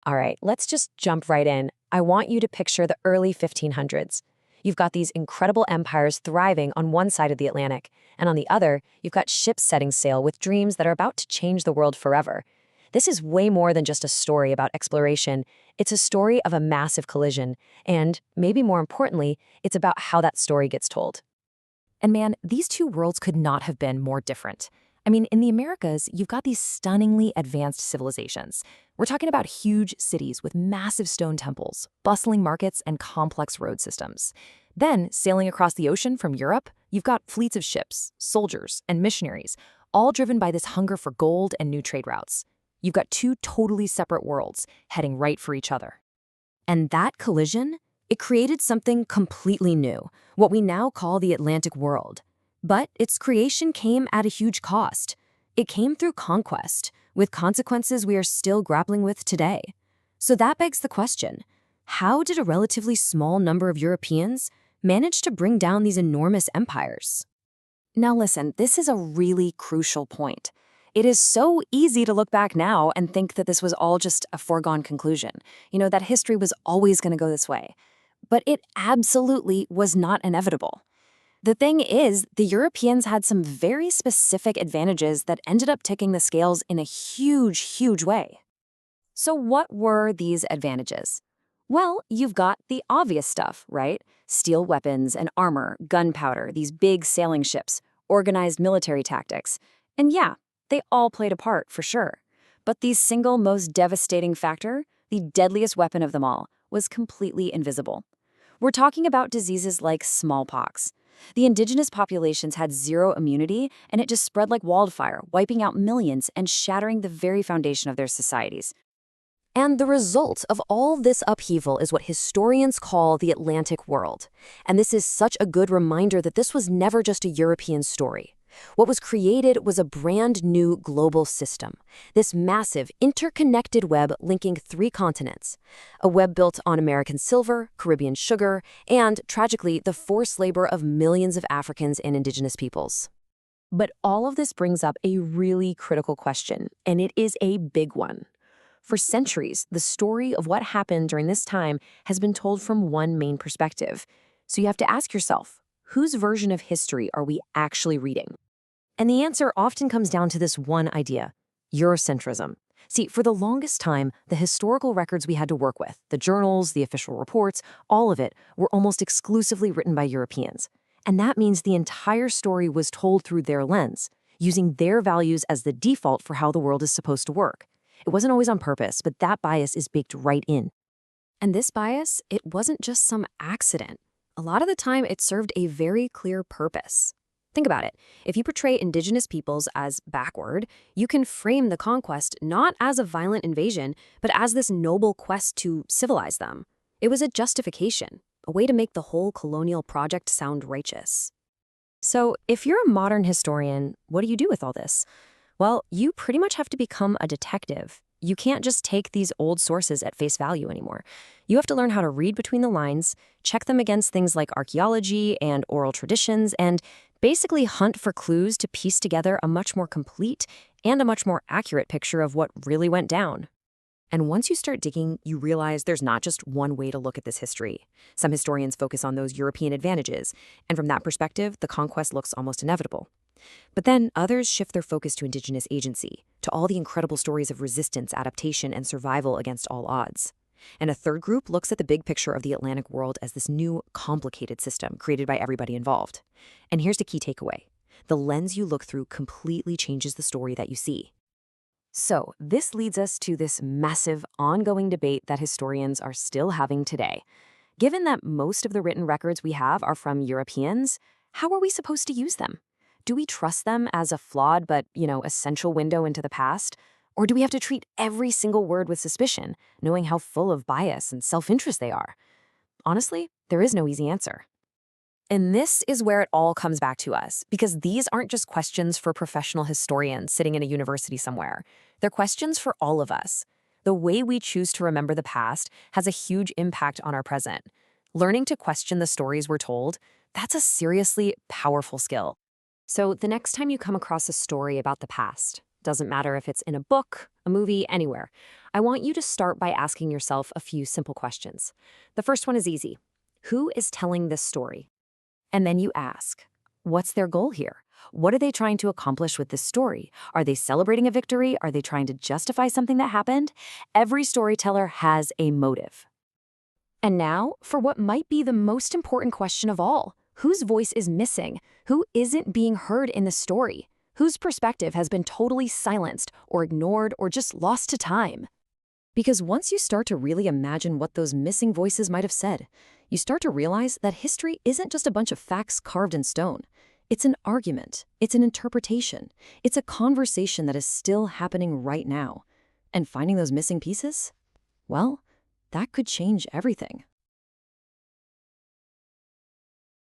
All right, let's just jump right in. I want you to picture the early 1500s. You've got these incredible empires thriving on one side of the Atlantic, and on the other, you've got ships setting sail with dreams that are about to change the world forever. This is way more than just a story about exploration. It's a story of a massive collision, and, maybe more importantly, it's about how that story gets told. And man, these two worlds could not have been more different. I mean, in the Americas, you've got these stunningly advanced civilizations. We're talking about huge cities with massive stone temples, bustling markets, and complex road systems. Then, sailing across the ocean from Europe, you've got fleets of ships, soldiers, and missionaries, all driven by this hunger for gold and new trade routes. You've got two totally separate worlds heading right for each other. And that collision, it created something completely new, what we now call the Atlantic world. But its creation came at a huge cost. It came through conquest, with consequences we are still grappling with today. So that begs the question, how did a relatively small number of Europeans manage to bring down these enormous empires? Now listen, this is a really crucial point. It is so easy to look back now and think that this was all just a foregone conclusion. That history was always going to go this way. But it absolutely was not inevitable. The thing is, the Europeans had some very specific advantages that ended up tipping the scales in a huge, huge way. So what were these advantages? Well, you've got the obvious stuff, right? Steel weapons and armor, gunpowder, these big sailing ships, organized military tactics. And yeah, they all played a part, for sure. But the single most devastating factor, the deadliest weapon of them all, was completely invisible. We're talking about diseases like smallpox. The indigenous populations had zero immunity, and it just spread like wildfire, wiping out millions and shattering the very foundation of their societies. And the result of all this upheaval is what historians call the Atlantic world. And this is such a good reminder that this was never just a European story. What was created was a brand new global system, this massive interconnected web linking three continents, a web built on American silver, Caribbean sugar, and, tragically, the forced labor of millions of Africans and indigenous peoples. But all of this brings up a really critical question, and it is a big one. For centuries, the story of what happened during this time has been told from one main perspective. So you have to ask yourself, whose version of history are we actually reading? And the answer often comes down to this one idea, Eurocentrism. See, for the longest time, the historical records we had to work with, the journals, the official reports, all of it were almost exclusively written by Europeans. And that means the entire story was told through their lens, using their values as the default for how the world is supposed to work. It wasn't always on purpose, but that bias is baked right in. And this bias, it wasn't just some accident. A lot of the time, it served a very clear purpose. Think about it. If you portray indigenous peoples as backward, you can frame the conquest not as a violent invasion, but as this noble quest to civilize them. It was a justification, a way to make the whole colonial project sound righteous. So, if you're a modern historian, what do you do with all this? Well, you pretty much have to become a detective. You can't just take these old sources at face value anymore. You have to learn how to read between the lines, check them against things like archaeology and oral traditions, and basically hunt for clues to piece together a much more complete and a much more accurate picture of what really went down. And once you start digging, you realize there's not just one way to look at this history. Some historians focus on those European advantages, and from that perspective, the conquest looks almost inevitable. But then others shift their focus to indigenous agency, to all the incredible stories of resistance, adaptation, and survival against all odds. And a third group looks at the big picture of the Atlantic world as this new, complicated system created by everybody involved. And here's the key takeaway. The lens you look through completely changes the story that you see. So, this leads us to this massive, ongoing debate that historians are still having today. Given that most of the written records we have are from Europeans, how are we supposed to use them? Do we trust them as a flawed but, essential window into the past? Or do we have to treat every single word with suspicion, knowing how full of bias and self-interest they are? Honestly, there is no easy answer. And this is where it all comes back to us, because these aren't just questions for professional historians sitting in a university somewhere. They're questions for all of us. The way we choose to remember the past has a huge impact on our present. Learning to question the stories we're told, that's a seriously powerful skill. So the next time you come across a story about the past, doesn't matter if it's in a book, a movie, anywhere, I want you to start by asking yourself a few simple questions. The first one is easy. Who is telling this story? And then you ask, what's their goal here? What are they trying to accomplish with this story? Are they celebrating a victory? Are they trying to justify something that happened? Every storyteller has a motive. And now, for what might be the most important question of all. Whose voice is missing? Who isn't being heard in the story? Whose perspective has been totally silenced or ignored or just lost to time? Because once you start to really imagine what those missing voices might have said, you start to realize that history isn't just a bunch of facts carved in stone. It's an argument. It's an interpretation. It's a conversation that is still happening right now. And finding those missing pieces? Well, that could change everything.